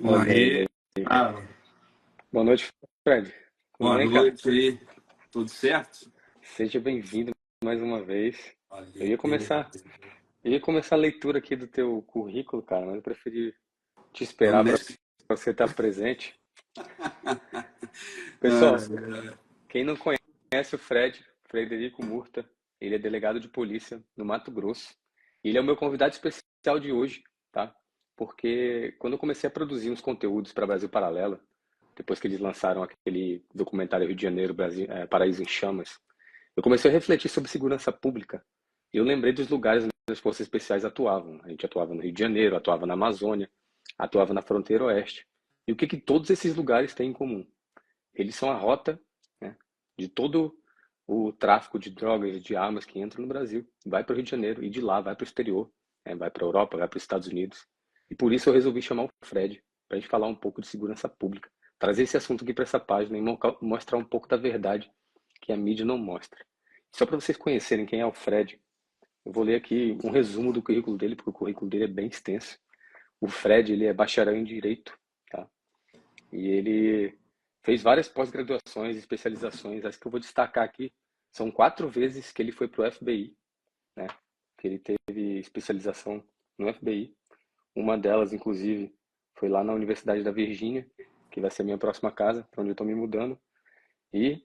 Olha Aê, ele aí. ah, Boa noite, Fred. Tudo boa bem, cara? noite aí. Tudo certo? Seja bem-vindo mais uma vez. Eu Valeu. ia começar, eu ia começar a leitura aqui do teu currículo, cara, mas eu preferi te Então, esperar para mexe. você estar presente. Ah, Pessoal, quem não conhece o Fred, Frederico Murta, ele é delegado de polícia no Mato Grosso. Ele é o meu convidado especial de hoje, tá? Porque quando eu comecei a produzir uns conteúdos para Brasil Paralelo, depois que eles lançaram aquele documentário Rio de Janeiro, Brasil, Paraíso em Chamas, eu comecei a refletir sobre segurança pública. E eu lembrei dos lugares onde as forças especiais atuavam. A gente atuava no Rio de Janeiro, atuava na Amazônia, atuava na fronteira oeste. E o que todos esses lugares têm em comum? Eles são a rota, né, de todo o tráfico de drogas e de armas que entra no Brasil. Vai para o Rio de Janeiro e de lá vai para o exterior, né, vai para a Europa, vai para os Estados Unidos. E por isso eu resolvi chamar o Fred para a gente falar um pouco de segurança pública. Trazer esse assunto aqui para essa página e mostrar um pouco da verdade que a mídia não mostra. Só para vocês conhecerem quem é o Fred, eu vou ler aqui um resumo do currículo dele, porque o currículo dele é bem extenso. O Fred, ele é bacharel em Direito, tá? E ele fez várias pós-graduações e especializações. As que eu vou destacar aqui são 4 vezes que ele foi para o FBI, né? Que ele teve especialização no FBI. Uma delas, inclusive, foi lá na Universidade da Virgínia, que vai ser a minha próxima casa, para onde eu estou me mudando. E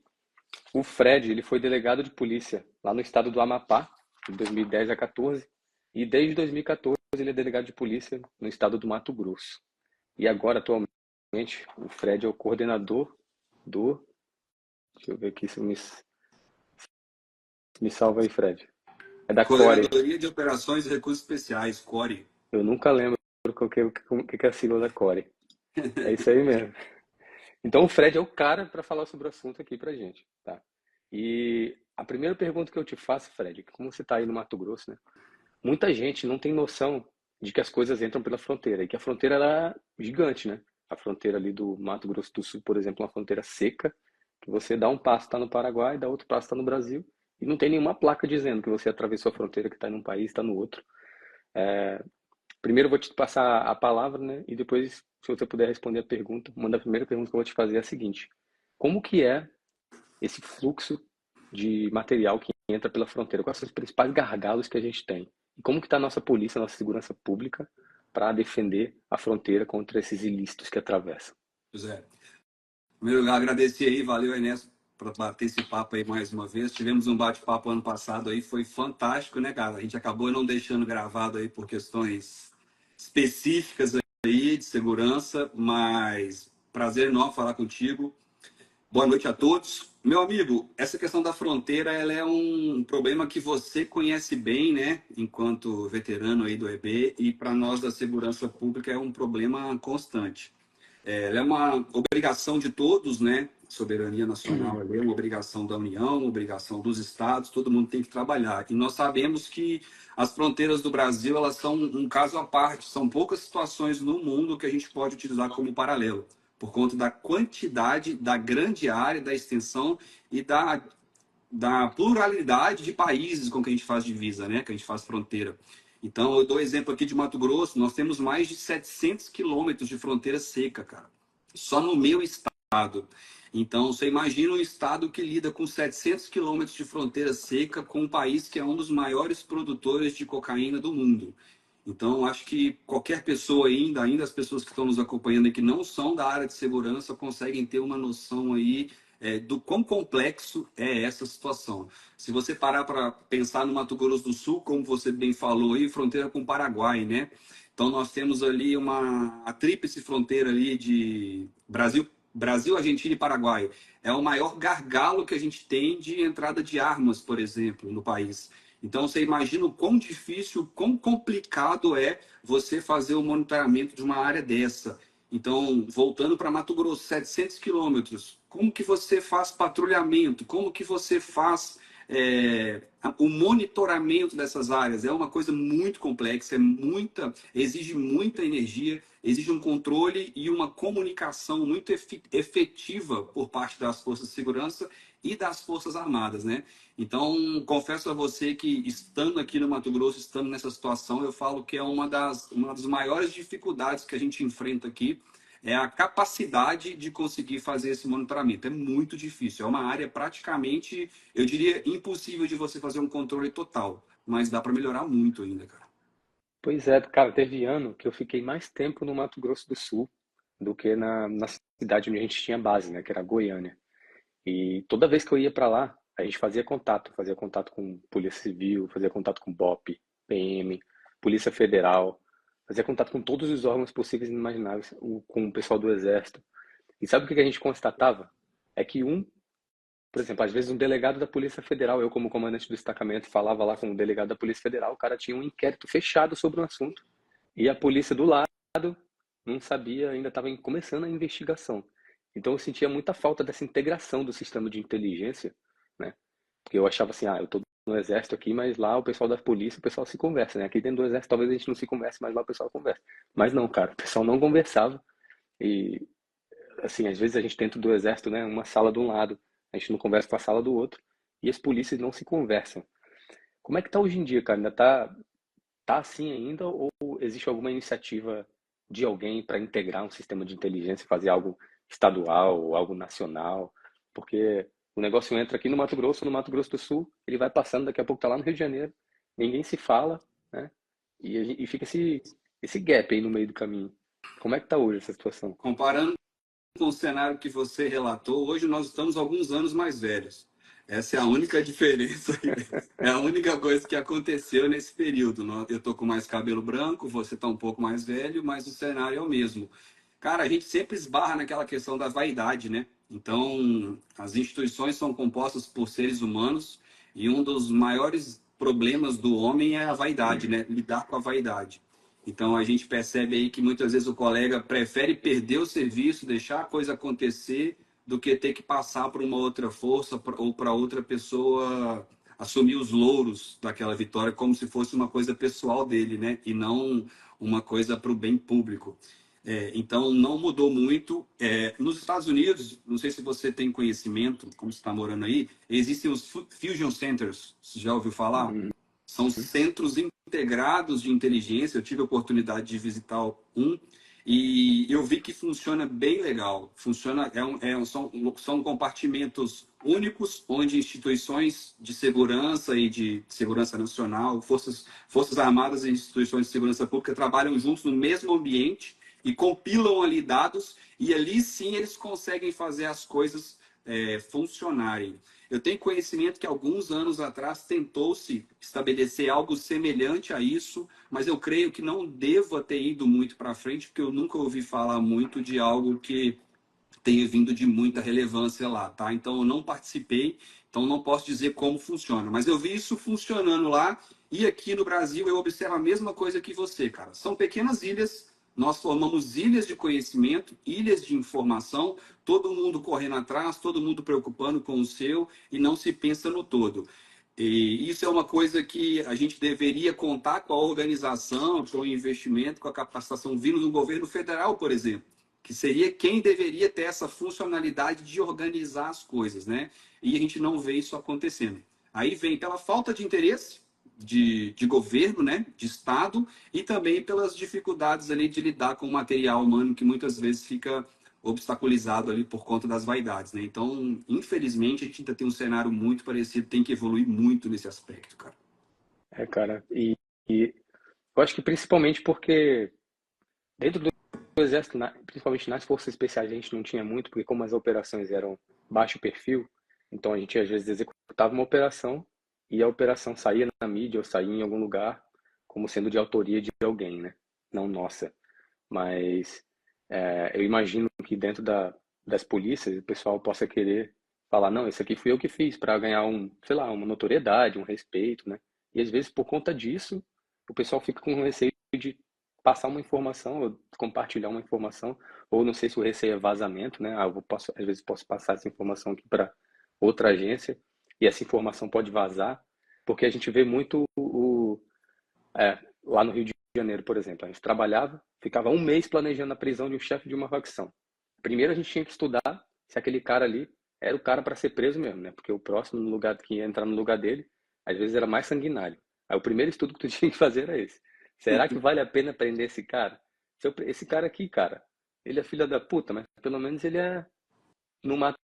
o Fred, ele foi delegado de polícia lá no estado do Amapá, de 2010 a 14, e desde 2014 ele é delegado de polícia no estado do Mato Grosso. E agora, atualmente, o Fred é o coordenador do... Deixa eu ver aqui se me salva aí, Fred. É da Core. Coordenadoria de Operações e Recursos Especiais, CORE. Eu nunca lembro o que é a sigla da Core. É isso aí mesmo. Então o Fred é o cara para falar sobre o assunto aqui pra gente, tá? E a primeira pergunta que eu te faço, Fred, é que como você está aí no Mato Grosso, né? Muita gente não tem noção de que as coisas entram pela fronteira e que a fronteira ela é gigante, né? A fronteira ali do Mato Grosso do Sul, por exemplo, é uma fronteira seca, que você dá um passo está no Paraguai, dá outro passo está no Brasil, e não tem nenhuma placa dizendo que você atravessou a fronteira, que está em um país, está no outro. Primeiro eu vou te passar a palavra, né? E depois, se você puder responder a pergunta, uma da primeira pergunta que eu vou te fazer é a seguinte: como que é esse fluxo de material que entra pela fronteira? Quais são os principais gargalos que a gente tem? E como que está a nossa polícia, a nossa segurança pública para defender a fronteira contra esses ilícitos que atravessam? José, em primeiro lugar, agradecer aí, valeu, Enéas, por bater esse papo aí mais uma vez. Tivemos um bate-papo ano passado aí, foi fantástico, né, cara? A gente acabou não deixando gravado aí por questões específicas aí de segurança, mas prazer enorme falar contigo. Boa noite a todos. Meu amigo, essa questão da fronteira, ela é um problema que você conhece bem, né, enquanto veterano aí do EB, e para nós da segurança pública é um problema constante. Ela é uma obrigação de todos, né? Soberania nacional é uma obrigação da União, uma obrigação dos estados, todo mundo tem que trabalhar. E nós sabemos que as fronteiras do Brasil, elas são um caso à parte, são poucas situações no mundo que a gente pode utilizar como paralelo, por conta da quantidade, da grande área, da extensão e da pluralidade de países com que a gente faz divisa, né? Que a gente faz fronteira. Então, eu dou exemplo aqui de Mato Grosso, nós temos mais de 700 quilômetros de fronteira seca, cara. Só no meu estado. Então, você imagina um estado que lida com 700 quilômetros de fronteira seca com um país que é um dos maiores produtores de cocaína do mundo. Então, acho que qualquer pessoa ainda as pessoas que estão nos acompanhando e que não são da área de segurança, conseguem ter uma noção aí do quão complexo é essa situação. Se você parar para pensar no Mato Grosso do Sul, como você bem falou aí, fronteira com o Paraguai, né? Então nós temos ali a tríplice fronteira ali de Brasil, Argentina e Paraguai. É o maior gargalo que a gente tem de entrada de armas, por exemplo, no país. Então você imagina o quão difícil, o quão complicado é você fazer o monitoramento de uma área dessa. Então, voltando para Mato Grosso, 700 quilômetros, como que você faz patrulhamento? Como que você faz o monitoramento dessas áreas? É uma coisa muito complexa, exige muita energia, exige um controle e uma comunicação muito efetiva por parte das forças de segurança e das forças armadas, né? Então, confesso a você que estando aqui no Mato Grosso, estando nessa situação, eu falo que é uma das maiores dificuldades que a gente enfrenta aqui é a capacidade de conseguir fazer esse monitoramento. É muito difícil, é uma área praticamente, eu diria, impossível de você fazer um controle total, mas dá para melhorar muito ainda, cara. Pois é, cara, teve ano que eu fiquei mais tempo no Mato Grosso do Sul do que na cidade onde a gente tinha base, né, que era Goiânia. E toda vez que eu ia para lá, a gente fazia contato com Polícia Civil, fazia contato com BOP, PM, Polícia Federal, fazia contato com todos os órgãos possíveis e inimagináveis, com o pessoal do Exército. E sabe o que a gente constatava? É que por exemplo, às vezes um delegado da Polícia Federal, eu como comandante do destacamento, falava lá com o delegado da Polícia Federal, o cara tinha um inquérito fechado sobre o assunto. E a polícia do lado não sabia, ainda estava começando a investigação. Então eu sentia muita falta dessa integração do sistema de inteligência, né? Porque eu achava assim, eu tô no exército aqui, mas lá o pessoal da polícia, o pessoal se conversa, né? Aqui dentro do exército talvez a gente não se converse, mas lá o pessoal conversa. Mas não, cara, o pessoal não conversava. E assim, às vezes a gente dentro do exército, né, uma sala de um lado, a gente não conversa com a sala do outro, e as polícias não se conversam. Como é que tá hoje em dia, cara? Ainda tá assim ainda ou existe alguma iniciativa de alguém para integrar um sistema de inteligência, fazer algo estadual ou algo nacional? Porque o negócio entra aqui no Mato Grosso do Sul, ele vai passando, daqui a pouco tá lá no Rio de Janeiro, ninguém se fala, né? E fica esse gap aí no meio do caminho. Como é que tá hoje essa situação? Comparando com o cenário que você relatou, hoje nós estamos alguns anos mais velhos. Essa é a única diferença, é a única coisa que aconteceu nesse período. Eu tô com mais cabelo branco, você está um pouco mais velho, mas o cenário é o mesmo. Cara, a gente sempre esbarra naquela questão da vaidade, né? Então, as instituições são compostas por seres humanos e um dos maiores problemas do homem é a vaidade, né? Lidar com a vaidade. Então, a gente percebe aí que muitas vezes o colega prefere perder o serviço, deixar a coisa acontecer, do que ter que passar para uma outra força ou para outra pessoa assumir os louros daquela vitória como se fosse uma coisa pessoal dele, né? E não uma coisa para o bem público. Então, não mudou muito. Nos Estados Unidos, não sei se você tem conhecimento, como você está morando aí, existem os Fusion Centers, você já ouviu falar? Uhum. São centros integrados de inteligência. Eu tive a oportunidade de visitar um e eu vi que funciona bem legal. Funciona, são compartimentos únicos onde instituições de segurança e de segurança nacional, forças armadas e instituições de segurança pública trabalham juntos no mesmo ambiente e compilam ali dados e ali sim eles conseguem fazer as coisas funcionarem. Eu tenho conhecimento que alguns anos atrás tentou-se estabelecer algo semelhante a isso, mas eu creio que não deva ter ido muito para frente, porque eu nunca ouvi falar muito de algo que tenha vindo de muita relevância lá, tá? Então eu não participei, então não posso dizer como funciona, mas eu vi isso funcionando lá e aqui no Brasil eu observo a mesma coisa que você, cara. São pequenas ilhas, nós formamos ilhas de conhecimento, ilhas de informação, todo mundo correndo atrás, todo mundo preocupando com o seu e não se pensa no todo. E isso é uma coisa que a gente deveria contar com a organização, com o investimento, com a capacitação vindo do governo federal, por exemplo, que seria quem deveria ter essa funcionalidade de organizar as coisas, né? E a gente não vê isso acontecendo. Aí vem pela falta de interesse de governo, né? De Estado, e também pelas dificuldades ali de lidar com o material humano que muitas vezes fica obstaculizado ali por conta das vaidades, né? Então, infelizmente, a gente ainda tem um cenário muito parecido, tem que evoluir muito nesse aspecto, cara. Cara, e eu acho que principalmente porque dentro do exército, principalmente nas forças especiais, a gente não tinha muito, porque como as operações eram baixo perfil, então a gente às vezes executava uma operação e a operação saía na mídia ou saía em algum lugar como sendo de autoria de alguém, né? Não nossa. Mas eu imagino que dentro das polícias o pessoal possa querer falar, não, isso aqui fui eu que fiz para ganhar sei lá, uma notoriedade, um respeito, né? E às vezes por conta disso o pessoal fica com receio de passar uma informação, ou compartilhar uma informação, ou não sei se o receio é vazamento, né? Às vezes posso passar essa informação aqui para outra agência e essa informação pode vazar, porque a gente vê muito lá no Rio de Janeiro, por exemplo. A gente trabalhava, ficava um mês planejando a prisão de um chefe de uma facção. Primeiro a gente tinha que estudar se aquele cara ali era o cara para ser preso mesmo, né? Porque o próximo no lugar que ia entrar no lugar dele, às vezes era mais sanguinário. Aí o primeiro estudo que tu tinha que fazer era esse. Será que vale a pena prender esse cara? Esse cara aqui, cara, ele é filha da puta, mas pelo menos ele não mata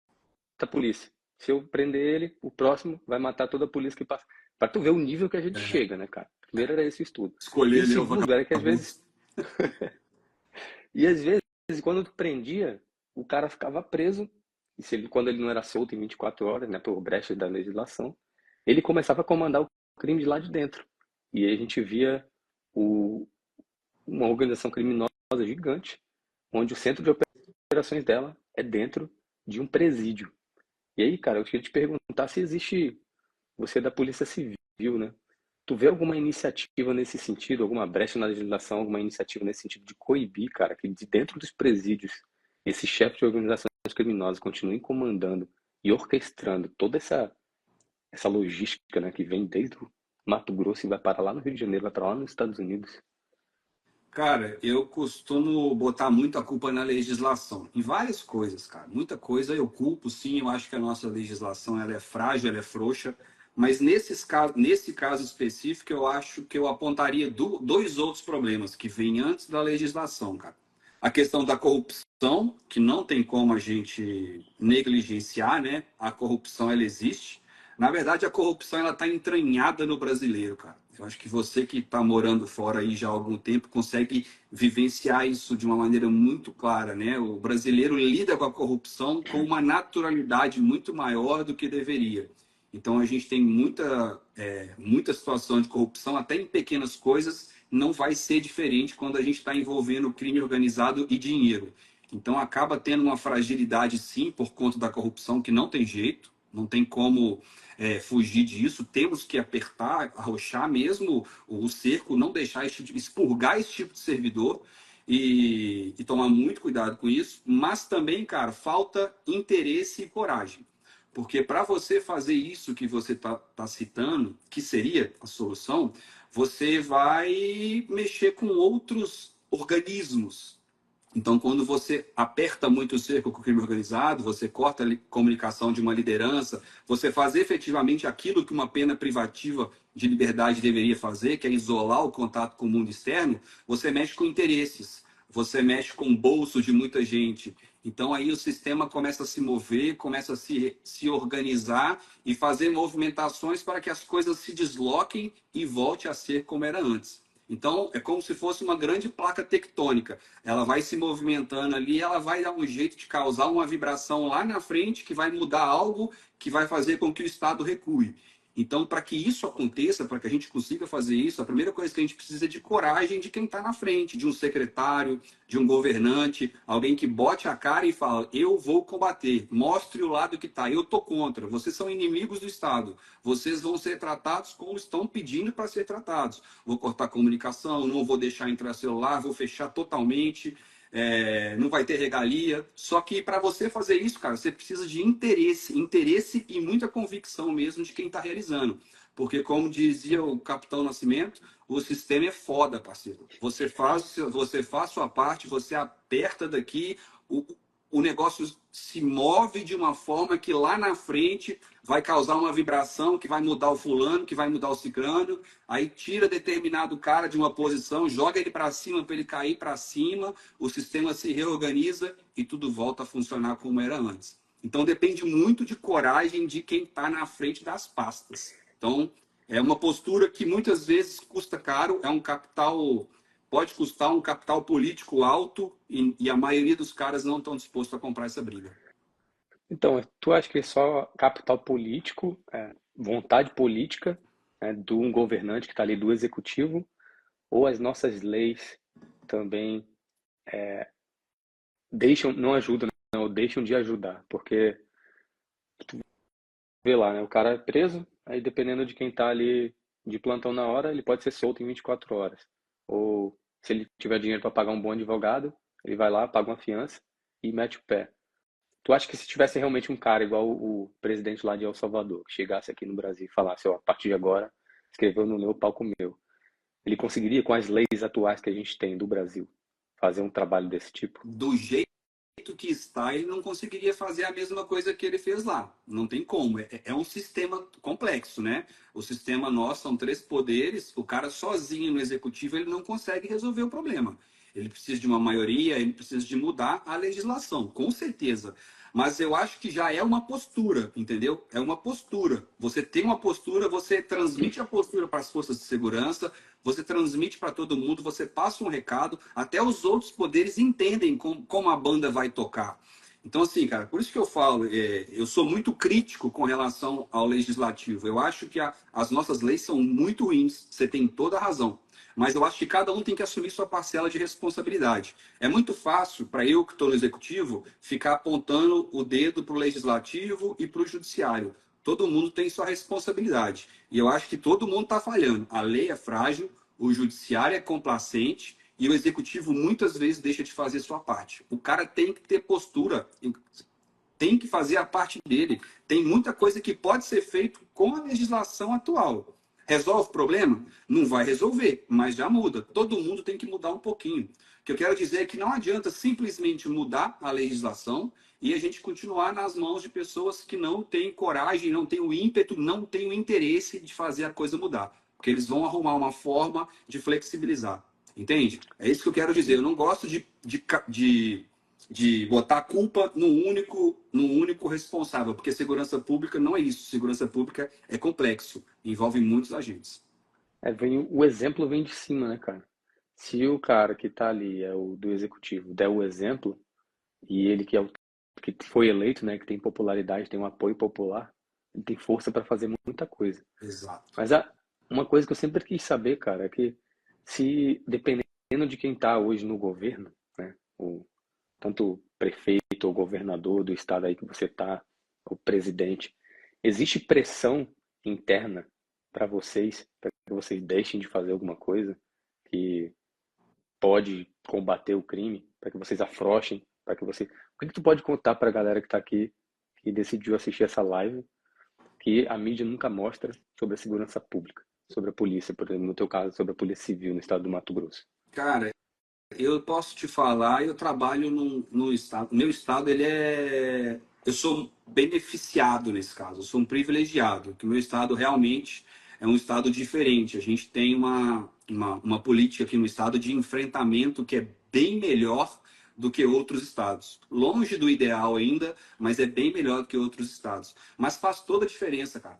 a polícia. Se eu prender ele, o próximo vai matar toda a polícia que passa. Pra tu ver o nível que a gente É, chega, né, cara? Primeiro era esse o estudo. E escolher o ali o segundo era que às vagabundo. vezes, e às vezes, quando tu prendia, o cara ficava preso, e se ele, quando ele não era solto em 24 horas, né, por brechas da legislação, ele começava a comandar o crime de lá de dentro. E aí a gente via o, uma organização criminosa gigante, onde o centro de operações dela é dentro de um presídio. E aí, cara, eu queria te perguntar se existe, você é da Polícia Civil, né? Tu vê alguma iniciativa nesse sentido, alguma brecha na legislação, alguma iniciativa nesse sentido de coibir, cara, que de dentro dos presídios esses chefes de organizações criminosas continuem comandando e orquestrando toda essa logística, né, que vem desde o Mato Grosso e vai para lá no Rio de Janeiro, vai para lá nos Estados Unidos. Cara, eu costumo botar muito a culpa na legislação, em várias coisas, cara. Muita coisa eu culpo, sim. Eu acho que a nossa legislação ela é frágil, ela é frouxa. Mas nesse caso específico, eu acho que eu apontaria dois outros problemas que vêm antes da legislação, cara. A questão da corrupção, que não tem como a gente negligenciar, né? A corrupção ela existe. Na verdade, a corrupção ela está entranhada no brasileiro, cara. Eu acho que você que está morando fora aí já há algum tempo consegue vivenciar isso de uma maneira muito clara, né? O brasileiro lida com a corrupção com uma naturalidade muito maior do que deveria. Então a gente tem muita situação de corrupção, até em pequenas coisas, não vai ser diferente quando a gente está envolvendo crime organizado e dinheiro. Então acaba tendo uma fragilidade, sim, por conta da corrupção, que não tem jeito, não tem como fugir disso, temos que apertar, arrochar mesmo o cerco, não deixar expurgar esse tipo de servidor e tomar muito cuidado com isso, mas também, cara, falta interesse e coragem. Porque para você fazer isso que você tá citando, que seria a solução, você vai mexer com outros organismos. Então, quando você aperta muito o cerco com o crime organizado, você corta a comunicação de uma liderança, você faz efetivamente aquilo que uma pena privativa de liberdade deveria fazer, que é isolar o contato com o mundo externo, você mexe com interesses, você mexe com o bolso de muita gente. Então, aí o sistema começa a se mover, começa a se organizar e fazer movimentações para que as coisas se desloquem e volte a ser como era antes. Então, é como se fosse uma grande placa tectônica. Ela vai se movimentando ali, ela vai dar um jeito de causar uma vibração lá na frente que vai mudar algo que vai fazer com que o Estado recue. Então, para que isso aconteça, para que a gente consiga fazer isso, a primeira coisa que a gente precisa é de coragem de quem está na frente, de um secretário, de um governante, alguém que bote a cara e fala: eu vou combater, mostre o lado que está, eu estou contra, vocês são inimigos do Estado, vocês vão ser tratados como estão pedindo para ser tratados. Vou cortar comunicação, não vou deixar entrar celular, vou fechar totalmente, não vai ter regalia. Só que para você fazer isso, cara, você precisa de interesse e muita convicção mesmo de quem está realizando. Porque, como dizia o Capitão Nascimento, o sistema é foda, parceiro. Você faz sua parte, você aperta daqui, o negócio se move de uma forma que lá na frente vai causar uma vibração que vai mudar o fulano, que vai mudar o ciclano, aí tira determinado cara de uma posição, joga ele para cima para ele cair para cima, o sistema se reorganiza e tudo volta a funcionar como era antes. Então depende muito de coragem de quem está na frente das pastas. Então é uma postura que muitas vezes custa caro, é um capital, pode custar um capital político alto e a maioria dos caras não estão dispostos a comprar essa briga. Então, tu acha que é só capital político, vontade política, de um governante que está ali do executivo, ou as nossas leis também deixam, não ajudam, não, ou deixam de ajudar? Porque, vê lá, né, o cara é preso, aí dependendo de quem está ali de plantão na hora, ele pode ser solto em 24 horas. Ou se ele tiver dinheiro para pagar um bom advogado, ele vai lá, paga uma fiança e mete o pé. Tu acha que se tivesse realmente um cara igual o presidente lá de El Salvador, que chegasse aqui no Brasil e falasse: ó, a partir de agora, escreveu no meu, palco meu, ele conseguiria, com as leis atuais que a gente tem do Brasil, fazer um trabalho desse tipo? Do jeito que está, ele não conseguiria fazer a mesma coisa que ele fez lá. Não tem como. É um sistema complexo, né? O sistema nosso são três poderes. O cara sozinho no executivo ele não consegue resolver o problema. ele precisa de uma maioria, ele precisa de mudar a legislação, com certeza. Mas eu acho que já é uma postura, entendeu? É uma postura. Você tem uma postura, você transmite a postura para as forças de segurança, você transmite para todo mundo, você passa um recado, até os outros poderes entendem como a banda vai tocar. Então, assim, cara, por isso que eu falo, eu sou muito crítico com relação ao legislativo. Eu acho que as nossas leis são muito ruins, você tem toda a razão. Mas eu acho que cada um tem que assumir sua parcela de responsabilidade. É muito fácil para eu, que estou no executivo, ficar apontando o dedo para o legislativo e para o judiciário. Todo mundo tem sua responsabilidade. E eu acho que todo mundo está falhando. A lei é frágil, o judiciário é complacente e o executivo muitas vezes deixa de fazer sua parte. O cara tem que ter postura, tem que fazer a parte dele. Tem muita coisa que pode ser feito com a legislação atual. Resolve o problema? Não vai resolver, mas já muda. Todo mundo tem que mudar um pouquinho. O que eu quero dizer é que não adianta simplesmente mudar a legislação e a gente continuar nas mãos de pessoas que não têm coragem, não têm o ímpeto, não têm o interesse de fazer a coisa mudar. Porque eles vão arrumar uma forma de flexibilizar. Entende? É isso que eu quero dizer. Eu não gosto de botar a culpa no único responsável, porque segurança pública não é isso. Segurança pública é complexo, envolve muitos agentes. O exemplo vem de cima, né, cara? Se o cara que tá ali, é o do executivo, der o exemplo, e ele que é o que foi eleito, né, que tem popularidade, tem um apoio popular, ele tem força para fazer muita coisa. Exato. Mas uma coisa que eu sempre quis saber, cara, é que se dependendo de quem tá hoje no governo, né, tanto o prefeito ou governador do estado aí que você tá, o presidente, existe pressão interna para que vocês deixem de fazer alguma coisa que pode combater o crime, para que vocês afrouxem, para que você... O que tu pode contar para a galera que está aqui, que decidiu assistir essa live, que a mídia nunca mostra sobre a segurança pública, sobre a polícia, por exemplo, no teu caso, sobre a Polícia Civil no estado do Mato Grosso? Cara, eu posso te falar, eu trabalho no estado. Meu estado, ele é. Eu sou beneficiado nesse caso, eu sou um privilegiado, que o meu estado realmente é um estado diferente. A gente tem uma política aqui no estado de enfrentamento que é bem melhor do que outros estados. Longe do ideal ainda, mas é bem melhor do que outros estados. Mas faz toda a diferença, cara.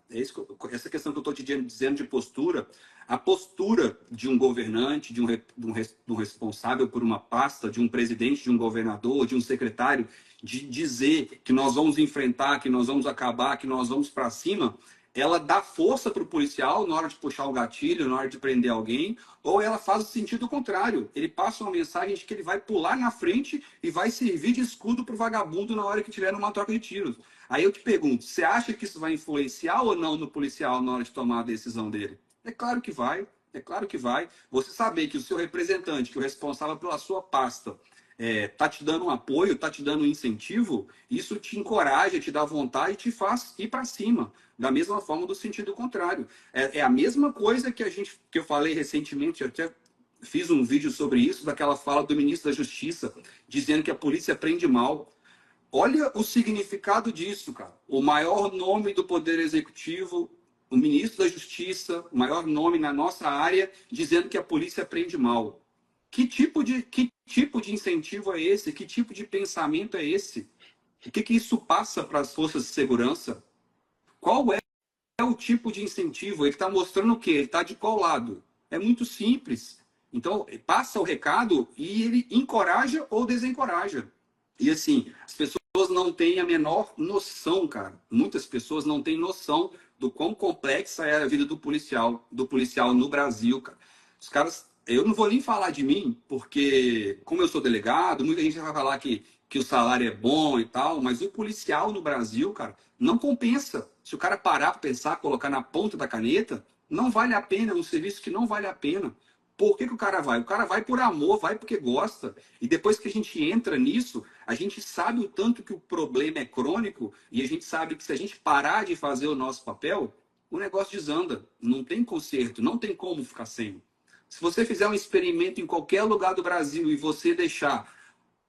Essa questão que eu estou te dizendo de postura, a postura de um governante, de um responsável por uma pasta, de um presidente, de um governador, de um secretário, de dizer que nós vamos enfrentar, que nós vamos acabar, que nós vamos para cima, ela dá força para o policial na hora de puxar o gatilho, na hora de prender alguém, ou ela faz o sentido contrário. Ele passa uma mensagem de que ele vai pular na frente e vai servir de escudo para o vagabundo na hora que tiver numa troca de tiros. Aí eu te pergunto, você acha que isso vai influenciar ou não no policial na hora de tomar a decisão dele? É claro que vai, é claro que vai. Você saber que o seu representante, que é o responsável pela sua pasta, tá te dando um apoio, tá te dando um incentivo, isso te encoraja, te dá vontade e te faz ir para cima. Da mesma forma, do sentido contrário. É a mesma coisa que eu falei recentemente, eu até fiz um vídeo sobre isso, daquela fala do ministro da Justiça, dizendo que a polícia prende mal. Olha o significado disso, cara. O maior nome do Poder Executivo, o ministro da Justiça, o maior nome na nossa área, dizendo que a polícia prende mal. Que tipo de incentivo é esse? Que tipo de pensamento é esse? O que isso passa para as forças de segurança? Qual é o tipo de incentivo? Ele está mostrando o quê? Ele está de qual lado? É muito simples. Então, passa o recado e ele encoraja ou desencoraja. E assim, as pessoas não têm a menor noção, cara. Muitas pessoas não têm noção do quão complexa é a vida do policial no Brasil, cara. Os caras, eu não vou nem falar de mim, porque como eu sou delegado, muita gente vai falar que o salário é bom e tal, mas o policial no Brasil, cara, não compensa. Se o cara parar para pensar, colocar na ponta da caneta, não vale a pena, é um serviço que não vale a pena. Por que o cara vai? O cara vai por amor, vai porque gosta. E depois que a gente entra nisso, a gente sabe o tanto que o problema é crônico e a gente sabe que se a gente parar de fazer o nosso papel, o negócio desanda. Não tem conserto, não tem como ficar sem. Se você fizer um experimento em qualquer lugar do Brasil e você deixar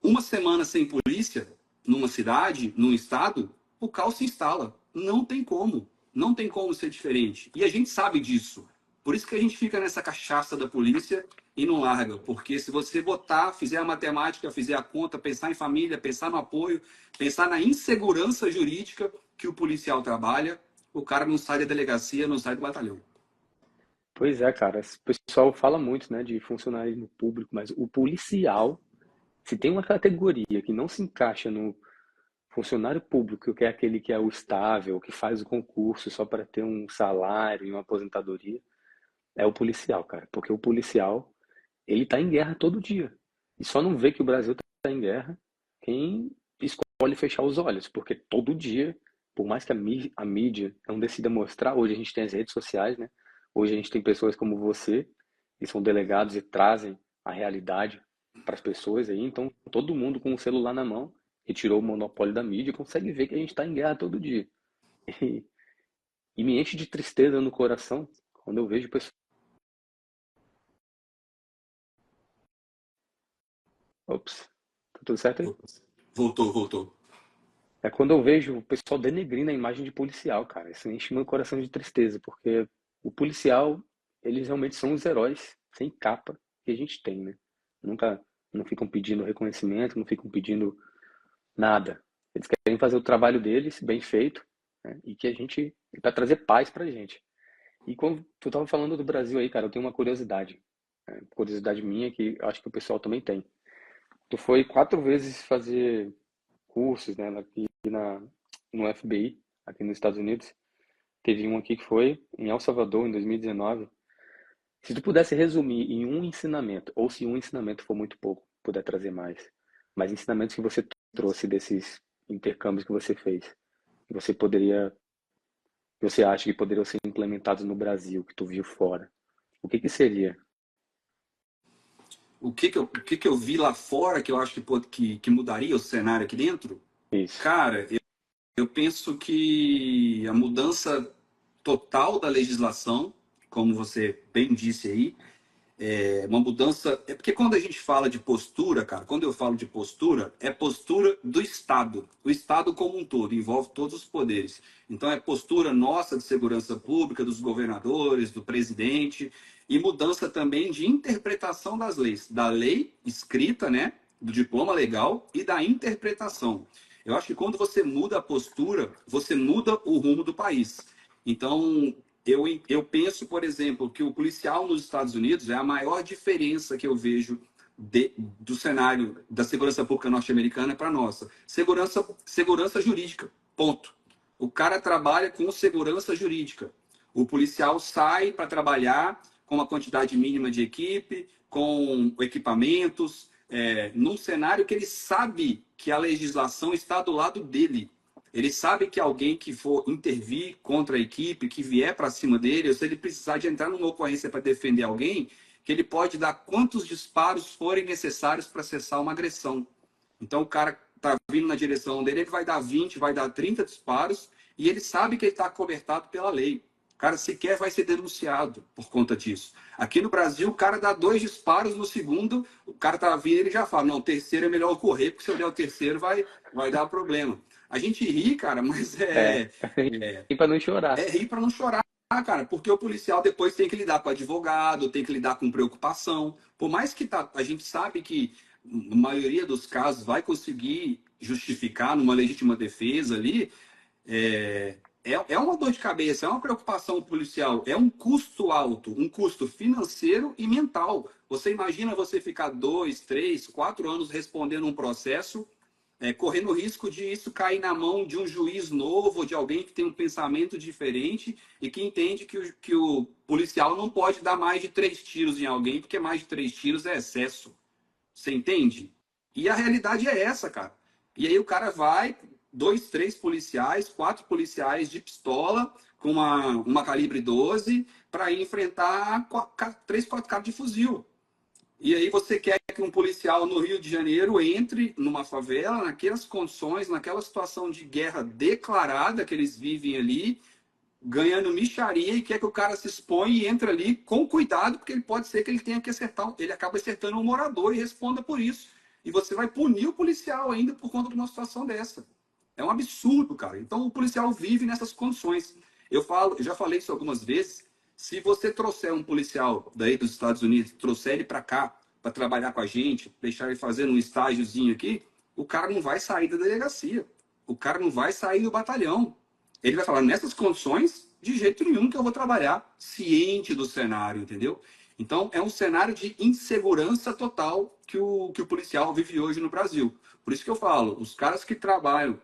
uma semana sem polícia, numa cidade, num estado, o caos se instala. Não tem como. Não tem como ser diferente. E a gente sabe disso. Por isso que a gente fica nessa cachaça da polícia e não larga. Porque se você botar, fizer a matemática, fizer a conta, pensar em família, pensar no apoio, pensar na insegurança jurídica que o policial trabalha, o cara não sai da delegacia, não sai do batalhão. Pois é, cara. O pessoal fala muito, né, de funcionalismo público, mas o policial, se tem uma categoria que não se encaixa no funcionário público, que é aquele que é o estável, que faz o concurso só para ter um salário e uma aposentadoria, é o policial, cara. Porque o policial, ele tá em guerra todo dia. E só não vê que o Brasil tá em guerra quem escolhe fechar os olhos, porque todo dia, por mais que a mídia não decida mostrar, hoje a gente tem as redes sociais, né? Hoje a gente tem pessoas como você, que são delegados e trazem a realidade para as pessoas aí, então todo mundo com o celular na mão e tirou o monopólio da mídia consegue ver que a gente está em guerra todo dia. E, e me enche de tristeza no coração quando eu vejo pessoas. Ops, tá tudo certo aí? Voltou, voltou. É quando eu vejo o pessoal denegrindo a imagem de policial, cara. Isso enche meu coração de tristeza, porque o policial, eles realmente são os heróis sem capa que a gente tem, né? Nunca, não ficam pedindo reconhecimento, não ficam pedindo nada. Eles querem fazer o trabalho deles bem feito, né? E que a gente, para trazer paz pra gente. E quando tu tava falando do Brasil aí, cara, eu tenho uma curiosidade, né? Curiosidade minha que eu acho que o pessoal também tem. Tu foi 4 vezes fazer cursos, né, no FBI, aqui nos Estados Unidos. Teve um aqui que foi em El Salvador, em 2019. Se tu pudesse resumir em um ensinamento, ou se um ensinamento for muito pouco, puder trazer mais, mas ensinamentos que você trouxe desses intercâmbios que você fez, que você poderia, que você acha que poderiam ser implementados no Brasil, que tu viu fora, o que que seria? O que que eu vi lá fora que eu acho que mudaria o cenário aqui dentro? Isso. Cara, eu penso que a mudança total da legislação, como você bem disse aí, é uma mudança. É porque quando a gente fala de postura, cara, quando eu falo de postura, é postura do Estado. O Estado como um todo, envolve todos os poderes. Então é postura nossa de segurança pública, dos governadores, do presidente, e mudança também de interpretação das leis, da lei escrita, né? Do diploma legal e da interpretação. Eu acho que quando você muda a postura, você muda o rumo do país. Então, eu penso, por exemplo, que o policial nos Estados Unidos é a maior diferença que eu vejo do cenário da segurança pública norte-americana para a nossa. Segurança jurídica, ponto. O cara trabalha com segurança jurídica. O policial sai para trabalhar com uma quantidade mínima de equipe, com equipamentos, num cenário que ele sabe que a legislação está do lado dele. Ele sabe que alguém que for intervir contra a equipe, que vier para cima dele, ou se ele precisar de entrar numa ocorrência para defender alguém, que ele pode dar quantos disparos forem necessários para cessar uma agressão. Então o cara está vindo na direção dele, ele vai dar 20, vai dar 30 disparos, e ele sabe que ele está cobertado pela lei. O cara sequer vai ser denunciado por conta disso. Aqui no Brasil, o cara dá 2 disparos no segundo, o cara tá vindo e ele já fala, não, o terceiro é melhor eu correr, porque se eu der o terceiro vai dar problema. A gente ri, cara, mas É, e para não chorar. é rir para não chorar, cara, porque o policial depois tem que lidar com advogado, tem que lidar com preocupação. Por mais que a gente sabe que a maioria dos casos vai conseguir justificar numa legítima defesa ali, é uma dor de cabeça, é uma preocupação policial, é um custo alto, um custo financeiro e mental. Você imagina você ficar 2, 3, 4 anos respondendo um processo, correndo o risco de isso cair na mão de um juiz novo, de alguém que tem um pensamento diferente e que entende que o policial não pode dar mais de 3 tiros em alguém, porque mais de 3 tiros é excesso. Você entende? E a realidade é essa, cara. E aí o cara vai, 2, 3 policiais, 4 policiais de pistola, com uma calibre 12, para ir enfrentar 3, 4 caras de fuzil. E aí você quer que um policial no Rio de Janeiro entre numa favela, naquelas condições, naquela situação de guerra declarada que eles vivem ali, ganhando mixaria, e quer que o cara se exponha e entre ali com cuidado, porque ele pode ser que ele tenha que acertar, ele acaba acertando um morador e responda por isso. E você vai punir o policial ainda por conta de uma situação dessa. É um absurdo, cara. Então o policial vive nessas condições. Eu já falei isso algumas vezes, Se você trouxer um policial daí dos Estados Unidos, trouxer ele para cá para trabalhar com a gente, deixar ele fazendo um estágiozinho aqui, o cara não vai sair da delegacia, o cara não vai sair do batalhão. Ele vai falar, nessas condições, de jeito nenhum que eu vou trabalhar, ciente do cenário, entendeu? Então, é um cenário de insegurança total que o policial vive hoje no Brasil. Por isso que eu falo, os caras que trabalham,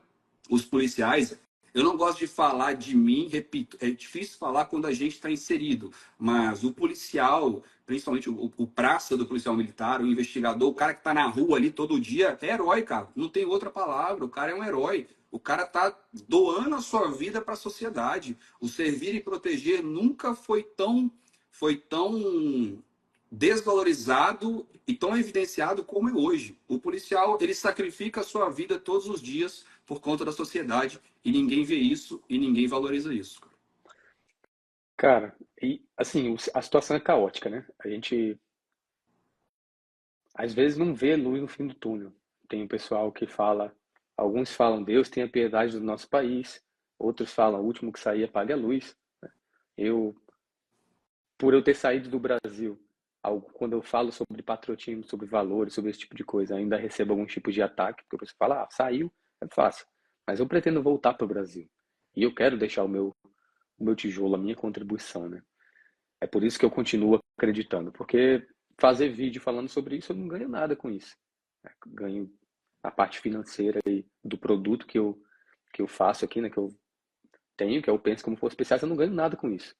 os policiais, eu não gosto de falar de mim, repito, é difícil falar quando a gente está inserido, mas o policial, principalmente o praça do policial militar, o investigador, o cara que está na rua ali todo dia, é herói, cara. Não tem outra palavra, o cara é um herói. O cara está doando a sua vida para a sociedade. O servir e proteger nunca foi tão desvalorizado e tão evidenciado como é hoje. O policial, ele sacrifica a sua vida todos os dias por conta da sociedade e ninguém vê isso e ninguém valoriza isso. Cara, e assim, a situação é caótica, né? A gente às vezes não vê luz no fim do túnel. Tem um pessoal que fala, alguns falam, Deus tenha piedade do nosso país, outros falam, o último que sair apague a luz. Eu, por eu ter saído do Brasil, quando eu falo sobre patriotismo, sobre valores, sobre esse tipo de coisa, ainda recebo algum tipo de ataque, porque a pessoa fala, saiu, é fácil. Mas eu pretendo voltar para o Brasil. E eu quero deixar o meu tijolo, a minha contribuição, né? É por isso que eu continuo acreditando, porque fazer vídeo falando sobre isso, eu não ganho nada com isso. Ganho a parte financeira e do produto que eu faço aqui, né, que eu tenho, que eu penso como fosse especial, eu não ganho nada com isso,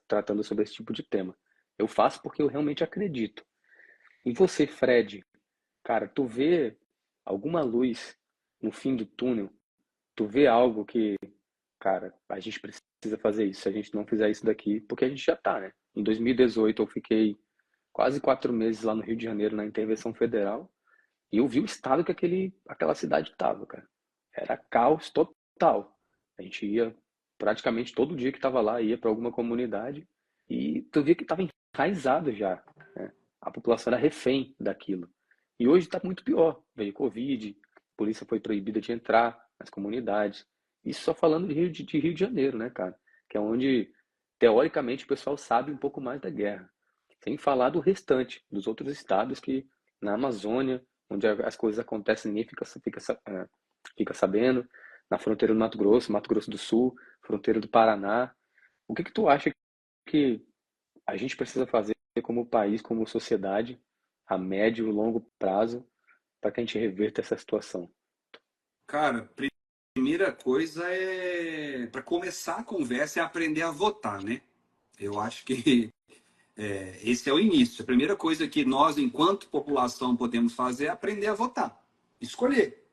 tratando sobre esse tipo de tema. Eu faço porque eu realmente acredito. E você, Fred, cara, tu vê alguma luz no fim do túnel? Tu vê algo que, cara, a gente precisa fazer isso, se a gente não fizer isso daqui, porque a gente já tá, né? Em 2018 eu fiquei quase 4 meses lá no Rio de Janeiro na intervenção federal e eu vi o estado que aquela cidade estava, cara. Era caos total. A gente ia praticamente todo dia que estava lá, ia para alguma comunidade e tu via que estava enraizado já, né? A população era refém daquilo. E hoje está muito pior. Veio Covid, a polícia foi proibida de entrar nas comunidades. Isso só falando de Rio de Janeiro, né, cara? Que é onde, teoricamente, o pessoal sabe um pouco mais da guerra. Sem falar do restante, dos outros estados que, na Amazônia, onde as coisas acontecem, ninguém fica sabendo. Na fronteira do Mato Grosso do Sul, fronteira do Paraná. O que que tu acha que a gente precisa fazer como país, como sociedade, a médio e longo prazo, para que a gente reverta essa situação? Cara, primeira coisa é, para começar a conversa, é aprender a votar, né? Eu acho que esse é o início. A primeira coisa que nós, enquanto população, podemos fazer é aprender a votar. Escolher.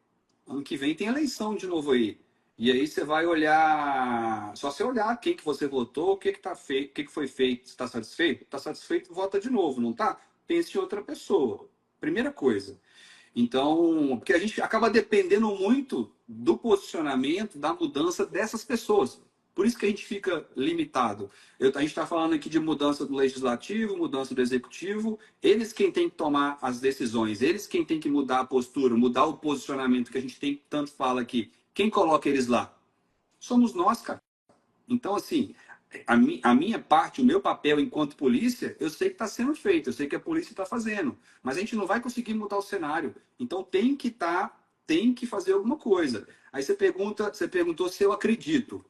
Ano que vem tem eleição de novo aí. E aí você vai olhar, só você olhar quem que você votou, o que que tá feito, o que que foi feito, está satisfeito? Está satisfeito, vota de novo, não tá? Pense em outra pessoa. Primeira coisa. Então, porque a gente acaba dependendo muito do posicionamento, da mudança dessas pessoas. Por isso que a gente fica limitado. A gente está falando aqui de mudança do legislativo, mudança do executivo. Eles quem tem que tomar as decisões, eles quem tem que mudar a postura, mudar o posicionamento que a gente tem tanto fala aqui. Quem coloca eles lá? Somos nós, cara. Então, assim, a minha parte, o meu papel enquanto polícia, eu sei que está sendo feito, eu sei que a polícia está fazendo, mas a gente não vai conseguir mudar o cenário. Então tem que fazer alguma coisa. Aí você perguntou se eu acredito.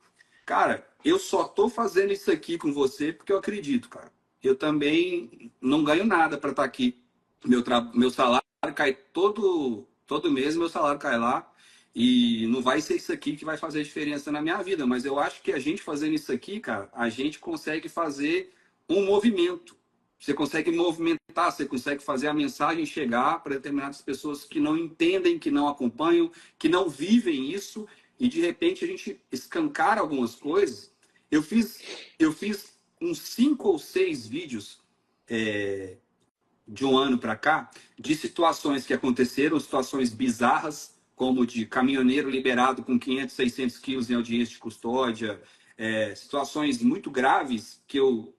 Cara, eu só tô fazendo isso aqui com você porque eu acredito, cara. Eu também não ganho nada para estar aqui. Meu salário cai todo mês, meu salário cai lá. E não vai ser isso aqui que vai fazer a diferença na minha vida, mas eu acho que a gente fazendo isso aqui, cara, a gente consegue fazer um movimento. Você consegue movimentar, você consegue fazer a mensagem chegar para determinadas pessoas que não entendem, que não acompanham, que não vivem isso, e de repente a gente escancara algumas coisas. Eu fiz uns 5 ou 6 vídeos de um ano para cá, de situações que aconteceram, situações bizarras, como de caminhoneiro liberado com 500, 600 quilos em audiência de custódia, situações muito graves que eu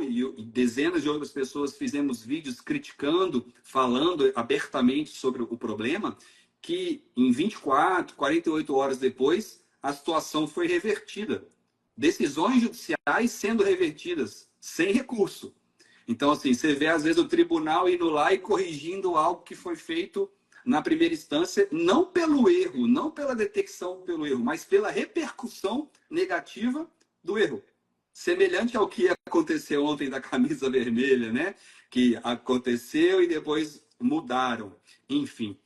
e dezenas de outras pessoas fizemos vídeos criticando, falando abertamente sobre o problema, que em 24, 48 horas depois, a situação foi revertida. decisões judiciais sendo revertidas sem recurso. Então, assim, você vê, às vezes, o tribunal indo lá e corrigindo algo que foi feito na primeira instância, não pelo erro, não pela detecção pelo erro, mas pela repercussão negativa do erro. Semelhante ao que aconteceu ontem da camisa vermelha, né? Que aconteceu e depois mudaram. Enfim.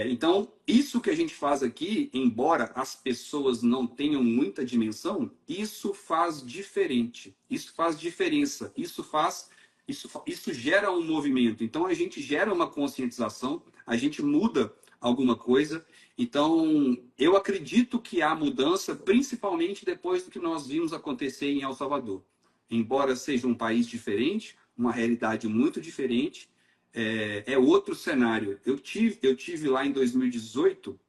Então, isso que a gente faz aqui, embora as pessoas não tenham muita dimensão, isso faz diferente, isso faz diferença, isso gera um movimento. Então, a gente gera uma conscientização, a gente muda alguma coisa. Então, eu acredito que há mudança, principalmente depois do que nós vimos acontecer em El Salvador. Embora seja um país diferente, uma realidade muito diferente, é outro cenário. Eu tive lá em 2018,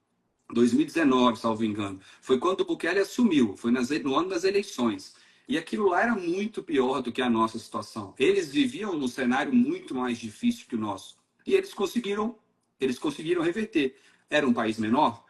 2019, salvo engano. Foi quando o Bukele assumiu, foi no ano das eleições. E aquilo lá era muito pior do que a nossa situação. Eles viviam num cenário muito mais difícil que o nosso. E eles conseguiram reverter. Era um país menor?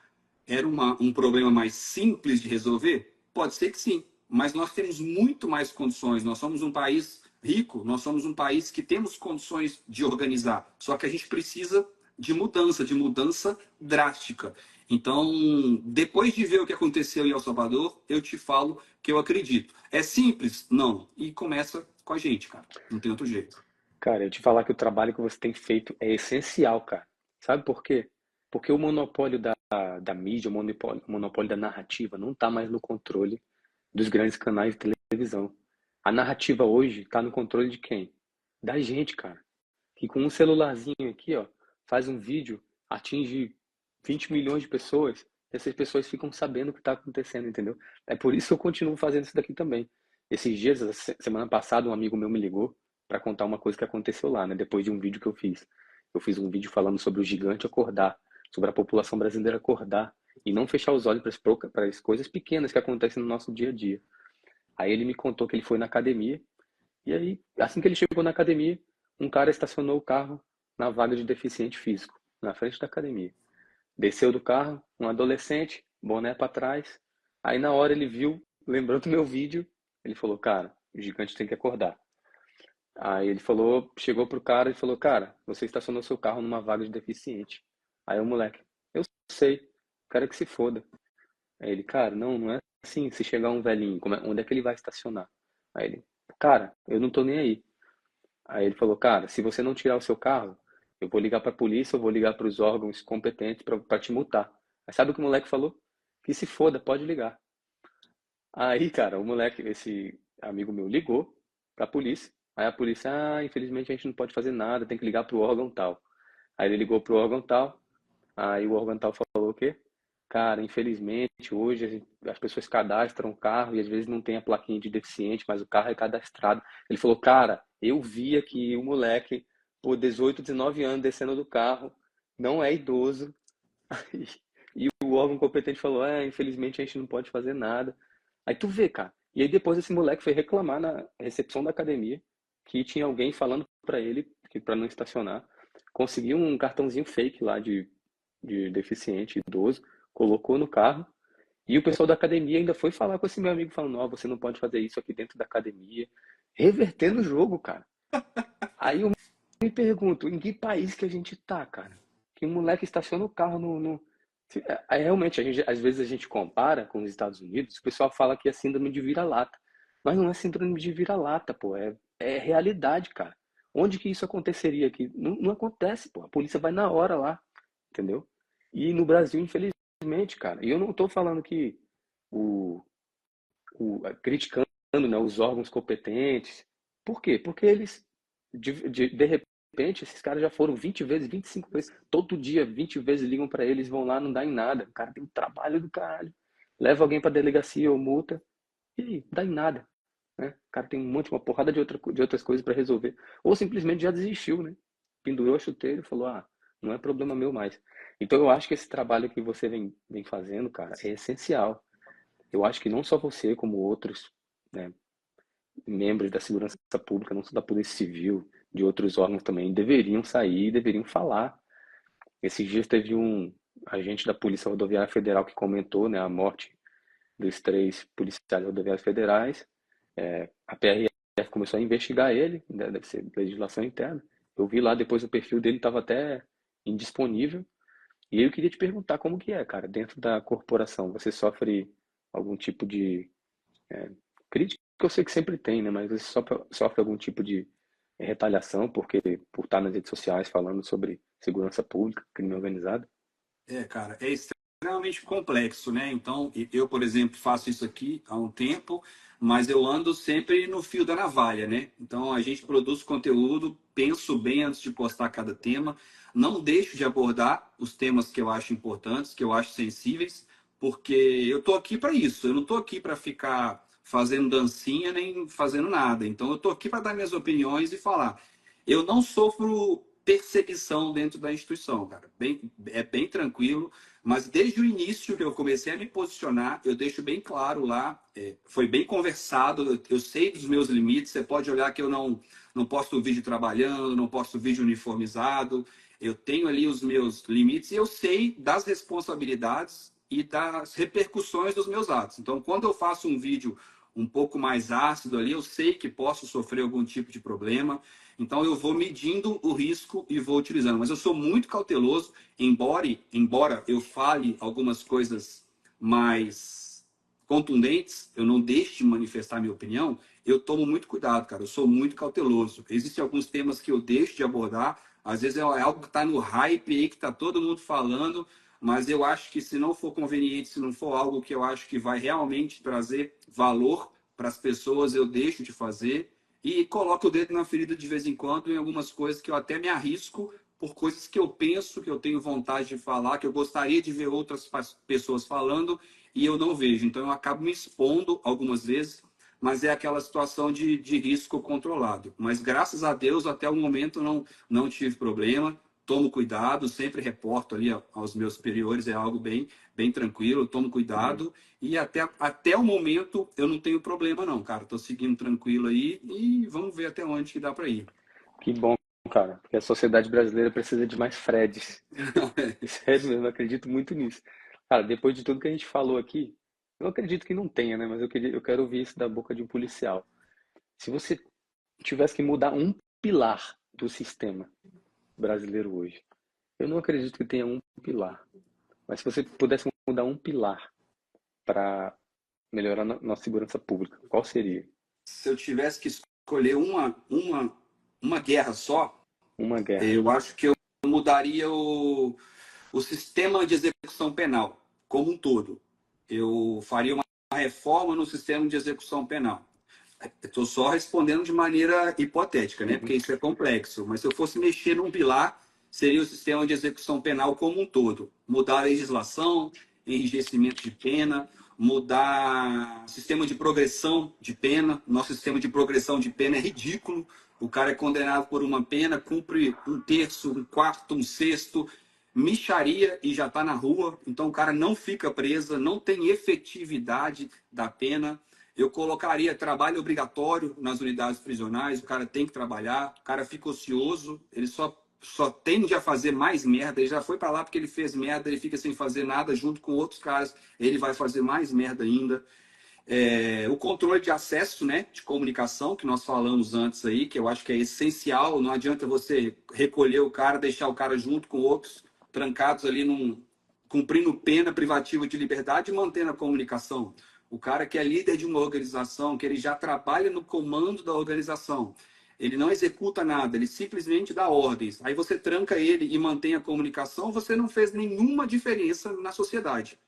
Era um problema mais simples de resolver? Pode ser que sim, mas nós temos muito mais condições. Nós somos um país rico, nós somos um país que temos condições de organizar. Só que a gente precisa de mudança drástica. Então, depois de ver o que aconteceu em El Salvador, eu te falo que eu acredito. É simples? Não. E começa com a gente, cara. Não tem outro jeito. Cara, eu te falar que o trabalho que você tem feito é essencial, cara. Sabe por quê? Porque o monopólio da mídia, o monopólio da narrativa não está mais no controle dos grandes canais de televisão. A narrativa hoje está no controle de quem? Da gente, cara. Que com um celularzinho aqui, ó, faz um vídeo, atinge 20 milhões de pessoas, e essas pessoas ficam sabendo o que está acontecendo, entendeu? É por isso que eu continuo fazendo isso daqui também. Esses dias, semana passada, um amigo meu me ligou para contar uma coisa que aconteceu lá, né? Depois de um vídeo que eu fiz. Eu fiz um vídeo falando sobre o gigante acordar, sobre a população brasileira acordar e não fechar os olhos para as coisas pequenas que acontecem no nosso dia a dia. Aí ele me contou que ele foi na academia e aí, assim que ele chegou na academia, um cara estacionou o carro na vaga de deficiente físico, na frente da academia. Desceu do carro, um adolescente, boné para trás. Aí na hora ele viu, lembrando do meu vídeo, ele falou: "Cara, o gigante tem que acordar". Aí ele falou, chegou pro cara e falou: "Cara, você estacionou seu carro numa vaga de deficiente". Aí o moleque: "Eu sei, quero que se foda". Aí ele: "Cara, não é assim, se chegar um velhinho, onde é que ele vai estacionar?". Aí ele: "Cara, eu não tô nem aí". Aí ele falou: "Cara, se você não tirar o seu carro, eu vou ligar para a polícia, eu vou ligar para os órgãos competentes para te multar". Aí sabe o que o moleque falou? Que se foda, pode ligar. Aí, cara, o moleque, esse amigo meu, ligou para a polícia. Aí a polícia: "Ah, infelizmente a gente não pode fazer nada, tem que ligar para o órgão tal". Aí ele ligou para o órgão tal. Aí o órgão tal falou o quê? Cara, infelizmente hoje as pessoas cadastram o carro e às vezes não tem a plaquinha de deficiente, mas o carro é cadastrado. Ele falou: "Cara, eu vi aqui o moleque por 18, 19 anos descendo do carro, não é idoso". E o órgão competente falou: infelizmente a gente não pode fazer nada". Aí tu vê, cara. E aí depois esse moleque foi reclamar na recepção da academia que tinha alguém falando pra ele que para não estacionar. Conseguiu um cartãozinho fake lá de deficiente idoso, colocou no carro. E o pessoal da academia ainda foi falar com esse meu amigo, falando: "Ó, você não pode fazer isso aqui dentro da academia". Revertendo o jogo, cara. Aí eu me pergunto, em que país que a gente tá, cara? Que um moleque estaciona o carro no. Aí realmente, às vezes a gente compara com os Estados Unidos, o pessoal fala que é síndrome de vira-lata. Mas não é síndrome de vira-lata, pô. É realidade, cara. Onde que isso aconteceria aqui? Não, não acontece, pô. A polícia vai na hora lá, entendeu? E no Brasil, infelizmente, cara. E eu não tô falando que o, criticando, né, os órgãos competentes. Por quê? Porque eles, de repente, esses caras já foram 20 vezes, 25 vezes, todo dia, 20 vezes ligam para eles, vão lá, não dá em nada. O cara tem um trabalho do caralho. Leva alguém para delegacia ou multa e dá em nada. Né? O cara tem uma porrada de outras coisas para resolver. Ou simplesmente já desistiu, né? Pendurou a chuteira e falou: "Ah, não é problema meu mais". Então eu acho que esse trabalho que você vem fazendo, cara, é essencial. Eu acho que não só você, como outros, né, membros da segurança pública, não só da Polícia Civil, de outros órgãos também, deveriam sair, deveriam falar. Esses dias teve um agente da Polícia Rodoviária Federal que comentou, né, a morte dos 3 policiais rodoviários federais. A PRF começou a investigar ele, né, deve ser legislação interna. Eu vi lá depois o perfil dele estava até indisponível. E aí eu queria te perguntar como que é, cara, dentro da corporação, você sofre algum tipo de crítica? Que eu sei que sempre tem, né? Mas você sofre algum tipo de retaliação por estar nas redes sociais falando sobre segurança pública, crime organizado? Cara, é extremamente complexo, né? Então, eu, por exemplo, faço isso aqui há um tempo, mas eu ando sempre no fio da navalha, né? Então, a gente produz conteúdo, penso bem antes de postar cada tema, não deixo de abordar os temas que eu acho importantes, que eu acho sensíveis, porque eu tô aqui para isso, eu não tô aqui para ficar fazendo dancinha nem fazendo nada. Então, eu tô aqui para dar minhas opiniões e falar. Eu não sofro perseguição dentro da instituição, cara. É bem tranquilo, mas desde o início que eu comecei a me posicionar, eu deixo bem claro lá, foi bem conversado, eu sei dos meus limites, você pode olhar que eu não posto vídeo trabalhando, não posto vídeo uniformizado, eu tenho ali os meus limites e eu sei das responsabilidades e das repercussões dos meus atos. Então, quando eu faço um vídeo um pouco mais ácido ali, eu sei que posso sofrer algum tipo de problema. Então eu vou medindo o risco e vou utilizando. Mas eu sou muito cauteloso, embora eu fale algumas coisas mais contundentes, eu não deixe de manifestar minha opinião, eu tomo muito cuidado, cara. Eu sou muito cauteloso. Existem alguns temas que eu deixo de abordar, às vezes é algo que está no hype aí, que está todo mundo falando, mas eu acho que se não for conveniente, se não for algo que eu acho que vai realmente trazer valor para as pessoas, eu deixo de fazer e coloco o dedo na ferida de vez em quando em algumas coisas que eu até me arrisco por coisas que eu penso, que eu tenho vontade de falar, que eu gostaria de ver outras pessoas falando e eu não vejo. Então eu acabo me expondo algumas vezes, mas é aquela situação de risco controlado. Mas graças a Deus, até o momento, não tive problema. Tomo cuidado, sempre reporto ali aos meus superiores, é algo bem tranquilo, tomo Uhum. cuidado. E até o momento eu não tenho problema, não, cara. Tô seguindo tranquilo aí e vamos ver até onde que dá para ir. Que bom, cara, porque a sociedade brasileira precisa de mais Freds. Sério mesmo, eu acredito muito nisso. Cara, depois de tudo que a gente falou aqui, eu acredito que não tenha, né? Mas eu quero ouvir isso da boca de um policial. Se você tivesse que mudar um pilar do sistema brasileiro hoje, eu não acredito que tenha um pilar. Mas se você pudesse mudar um pilar para melhorar nossa segurança pública, qual seria? Se eu tivesse que escolher uma guerra só, Uma guerra. eu acho que eu mudaria o sistema de execução penal como um todo. Eu faria uma reforma no sistema de execução penal. Estou só respondendo de maneira hipotética, né? Porque Uhum. isso é complexo. Mas se eu fosse mexer num pilar, seria o sistema de execução penal como um todo. Mudar a legislação, enrijecimento de pena, mudar o sistema de progressão de pena. Nosso sistema de progressão de pena é ridículo. O cara é condenado por uma pena, cumpre um terço, um quarto, um sexto, mixaria e já está na rua. Então o cara não fica preso, não tem efetividade da pena. Eu colocaria trabalho obrigatório nas unidades prisionais, o cara tem que trabalhar, o cara fica ocioso, ele só tende a fazer mais merda, ele já foi para lá porque ele fez merda, ele fica sem fazer nada junto com outros caras, ele vai fazer mais merda ainda. O controle de acesso, né, de comunicação, que nós falamos antes aí, que eu acho que é essencial, não adianta você recolher o cara, deixar o cara junto com outros, trancados ali, cumprindo pena privativa de liberdade e mantendo a comunicação. O cara que é líder de uma organização, que ele já trabalha no comando da organização, ele não executa nada, ele simplesmente dá ordens. Aí você tranca ele e mantém a comunicação, você não fez nenhuma diferença na sociedade.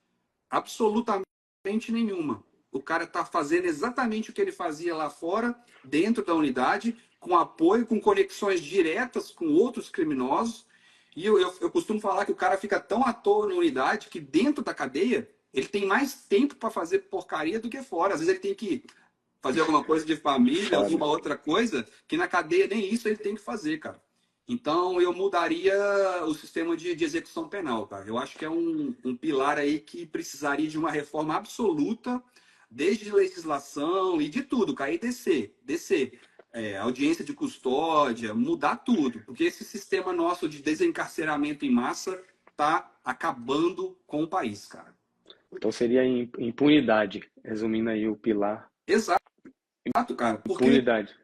Absolutamente nenhuma. O cara está fazendo exatamente o que ele fazia lá fora, dentro da unidade, com apoio, com conexões diretas com outros criminosos. E eu costumo falar que o cara fica tão à toa na unidade que dentro da cadeia ele tem mais tempo para fazer porcaria do que fora. Às vezes ele tem que fazer alguma coisa de família, Foda. alguma outra coisa, que na cadeia nem isso ele tem que fazer, cara. Então eu mudaria o sistema de execução penal, cara. Eu acho que é um pilar aí que precisaria de uma reforma absoluta, desde legislação e de tudo, cair e descer. Audiência de custódia, mudar tudo, porque esse sistema nosso de desencarceramento em massa tá acabando com o país, cara. Então seria impunidade, resumindo aí o pilar. Exato, cara. Porque Impunidade.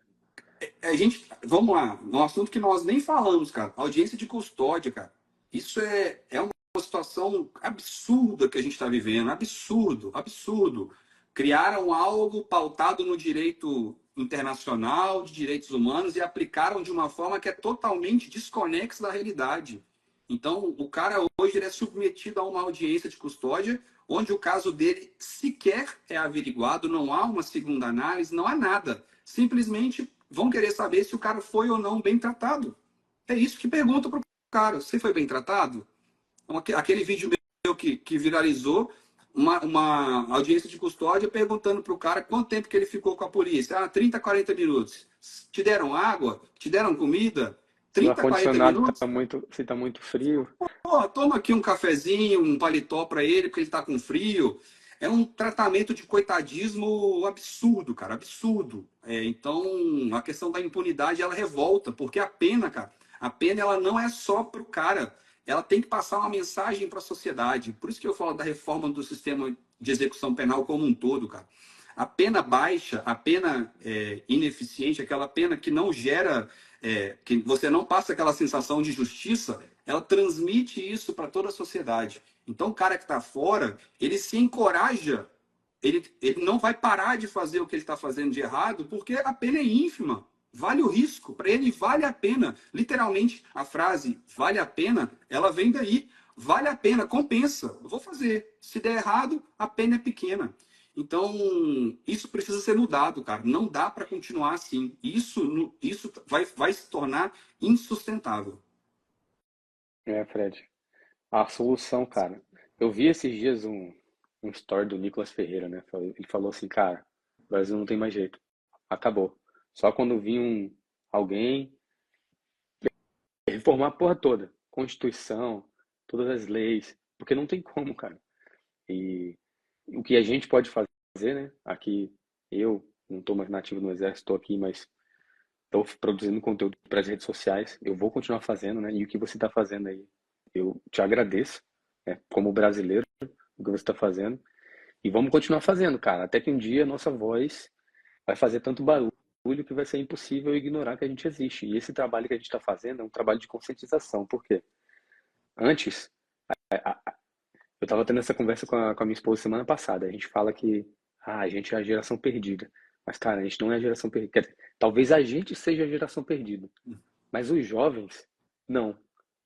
a gente, vamos lá, um assunto que nós nem falamos, cara. Audiência de custódia, cara. Isso é uma situação absurda que a gente está vivendo. Absurdo, absurdo. Criaram algo pautado no direito internacional, de direitos humanos, e aplicaram de uma forma que é totalmente desconexa da realidade. Então, o cara hoje ele é submetido a uma audiência de custódia, onde o caso dele sequer é averiguado, não há uma segunda análise, não há nada. Simplesmente vão querer saber se o cara foi ou não bem tratado. É isso que pergunta para o cara. Você foi bem tratado? Então, aquele vídeo meu que viralizou, uma audiência de custódia perguntando para o cara quanto tempo que ele ficou com a polícia. Ah, 30, 40 minutos. Te deram água? Te deram comida? Se o 30, 40 ar-condicionado minutos? está muito, se está muito frio, Pô, toma aqui um cafezinho, um paletó para ele, porque ele está com frio. É um tratamento de coitadismo absurdo, cara, absurdo. Então, a questão da impunidade, ela revolta, porque a pena, cara, a pena ela não é só para o cara, ela tem que passar uma mensagem para a sociedade. Por isso que eu falo da reforma do sistema de execução penal como um todo, cara. A pena baixa, a pena ineficiente, aquela pena que não gera, que você não passa aquela sensação de justiça, ela transmite isso para toda a sociedade. Então, o cara que está fora, ele se encoraja, ele não vai parar de fazer o que ele está fazendo de errado, porque a pena é ínfima. Vale o risco, para ele vale a pena. Literalmente, a frase vale a pena, ela vem daí. Vale a pena, compensa. Eu vou fazer. Se der errado, a pena é pequena. Então, isso precisa ser mudado, cara. Não dá para continuar assim. Isso vai se tornar insustentável. Fred. A solução, cara. Eu vi esses dias um story do Nicolas Ferreira, né? Ele falou assim, cara, o Brasil não tem mais jeito. Acabou. Só quando vir alguém reformar a porra toda. Constituição, todas as leis. Porque não tem como, cara. E o que a gente pode fazer, né? Aqui, eu não estou mais nativo no exército, estou aqui, mas estou produzindo conteúdo para as redes sociais. Eu vou continuar fazendo, né? E o que você está fazendo aí? Eu te agradeço, né? Como brasileiro, o que você está fazendo. E vamos continuar fazendo, cara. Até que um dia a nossa voz vai fazer tanto barulho que vai ser impossível ignorar que a gente existe. E esse trabalho que a gente está fazendo é um trabalho de conscientização. Por quê? Antes, eu estava tendo essa conversa com a minha esposa semana passada. A gente fala que a gente é a geração perdida. Mas, cara, a gente não é a geração perdida. Quer dizer, talvez a gente seja a geração perdida. Mas os jovens, não.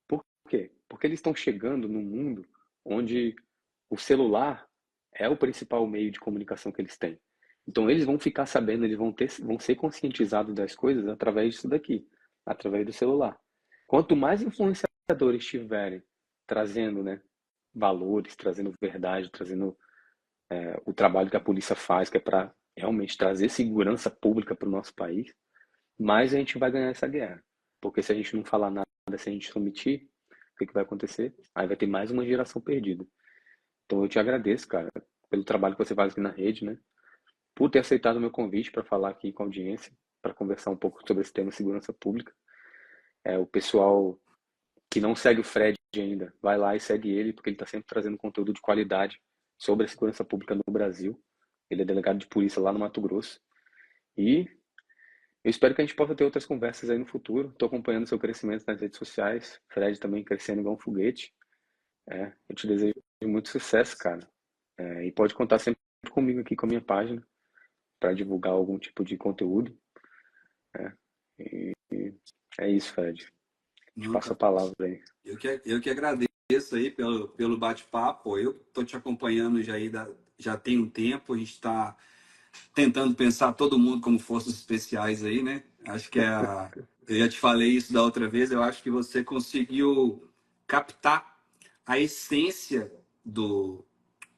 Por quê? Porque eles estão chegando num mundo onde o celular é o principal meio de comunicação que eles têm. Então eles vão ficar sabendo, vão ser conscientizados das coisas através disso daqui, através do celular. Quanto mais influenciadores tiverem trazendo, né, valores, trazendo verdade, trazendo o trabalho que a polícia faz, que é para realmente trazer segurança pública para o nosso país, mais a gente vai ganhar essa guerra. Porque se a gente não falar nada, se a gente se omitir, o que vai acontecer? Aí vai ter mais uma geração perdida. Então eu te agradeço, cara, pelo trabalho que você faz aqui na rede, né? Por ter aceitado o meu convite para falar aqui com a audiência, para conversar um pouco sobre esse tema de segurança pública. O pessoal que não segue o Fred ainda, vai lá e segue ele, porque ele está sempre trazendo conteúdo de qualidade sobre a segurança pública no Brasil. Ele é delegado de polícia lá no Mato Grosso. E eu espero que a gente possa ter outras conversas aí no futuro. Estou acompanhando seu crescimento nas redes sociais. Fred também crescendo igual um foguete. Eu te desejo muito sucesso, cara. E pode contar sempre comigo aqui com a minha página para divulgar algum tipo de conteúdo. E é isso, Fred. Te Não, passo a cara. palavra aí. Eu que agradeço aí pelo bate-papo. Eu estou te acompanhando já tem um tempo. A gente está tentando pensar todo mundo como forças especiais aí, né? Acho que eu já te falei isso da outra vez. Eu acho que você conseguiu captar a essência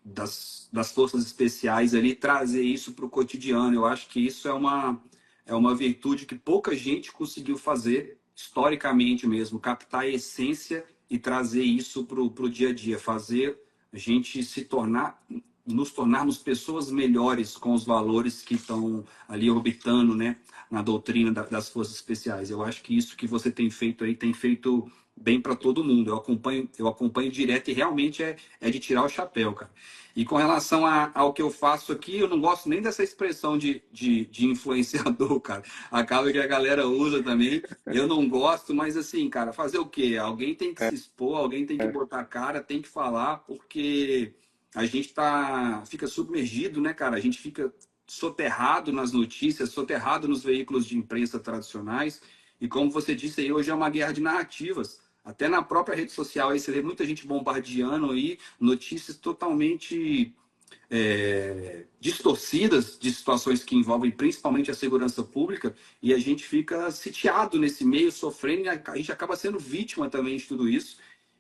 das forças especiais ali, e trazer isso para o cotidiano. Eu acho que isso é uma virtude que pouca gente conseguiu fazer, historicamente mesmo, captar a essência e trazer isso para o dia a dia, fazer a gente nos tornarmos pessoas melhores com os valores que estão ali orbitando, né, na doutrina das forças especiais. Eu acho que isso que você tem feito aí tem feito bem para todo mundo. Eu acompanho direto e realmente é de tirar o chapéu, cara. E com relação ao que eu faço aqui, eu não gosto nem dessa expressão de influenciador, cara. Acaba que a galera usa também. Eu não gosto, mas assim, cara, fazer o quê? Alguém tem que se expor, alguém tem que botar a cara, tem que falar, porque a gente fica submergido, né, cara? A gente fica soterrado nas notícias, soterrado nos veículos de imprensa tradicionais. E como você disse aí, hoje é uma guerra de narrativas. Até na própria rede social aí você vê muita gente bombardeando aí notícias totalmente distorcidas de situações que envolvem principalmente a segurança pública, e a gente fica sitiado nesse meio, sofrendo, e a gente acaba sendo vítima também de tudo isso.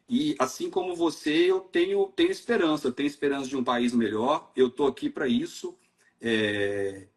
E assim como você, eu tenho esperança. Eu tenho esperança de um país melhor. Eu estou aqui para isso.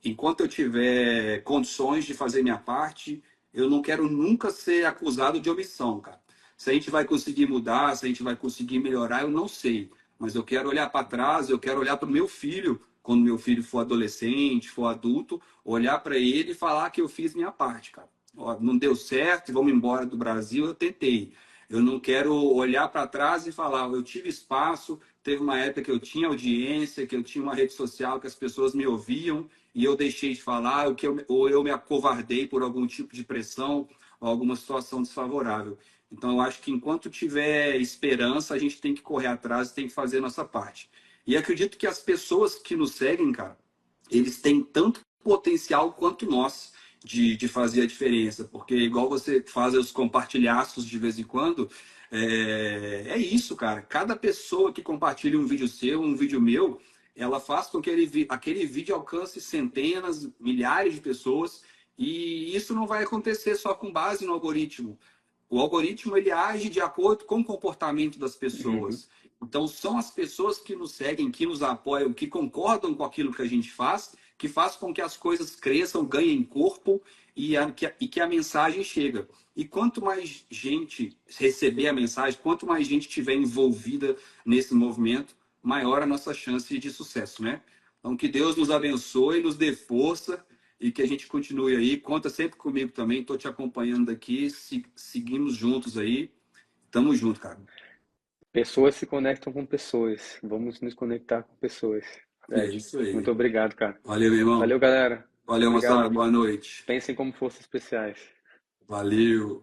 Enquanto eu tiver condições de fazer minha parte, eu não quero nunca ser acusado de omissão, cara. Se a gente vai conseguir mudar, se a gente vai conseguir melhorar, eu não sei. Mas eu quero olhar para trás, eu quero olhar para o meu filho, quando meu filho for adolescente, for adulto, olhar para ele e falar que eu fiz minha parte, cara. Ó, não deu certo, vamos embora do Brasil, eu tentei. Eu não quero olhar para trás e falar, eu tive espaço, teve uma época que eu tinha audiência, que eu tinha uma rede social que as pessoas me ouviam e eu deixei de falar, ou eu me acovardei por algum tipo de pressão ou alguma situação desfavorável. Então, eu acho que enquanto tiver esperança, a gente tem que correr atrás e tem que fazer a nossa parte. E acredito que as pessoas que nos seguem, cara, eles têm tanto potencial quanto nós de fazer a diferença, porque igual você faz os compartilhaços de vez em quando, é isso, cara. Cada pessoa que compartilha um vídeo seu, um vídeo meu, ela faz com que aquele vídeo alcance centenas, milhares de pessoas, e isso não vai acontecer só com base no algoritmo. O algoritmo ele age de acordo com o comportamento das Uhum. pessoas. Então, são as pessoas que nos seguem, que nos apoiam, que concordam com aquilo que a gente faz, que faz com que as coisas cresçam, ganhem corpo e que a mensagem chega. E quanto mais gente receber a mensagem, quanto mais gente estiver envolvida nesse movimento, maior a nossa chance de sucesso, né? Então, que Deus nos abençoe, nos dê força e que a gente continue aí. Conta sempre comigo também, estou te acompanhando daqui, seguimos juntos aí. Tamo junto, cara. Pessoas se conectam com pessoas. Vamos nos conectar com pessoas. É Fred, isso muito aí. obrigado, cara. Valeu, meu irmão. Valeu, galera. Valeu, Obrigado. moçada. Boa noite. Pensem como forças especiais. Valeu.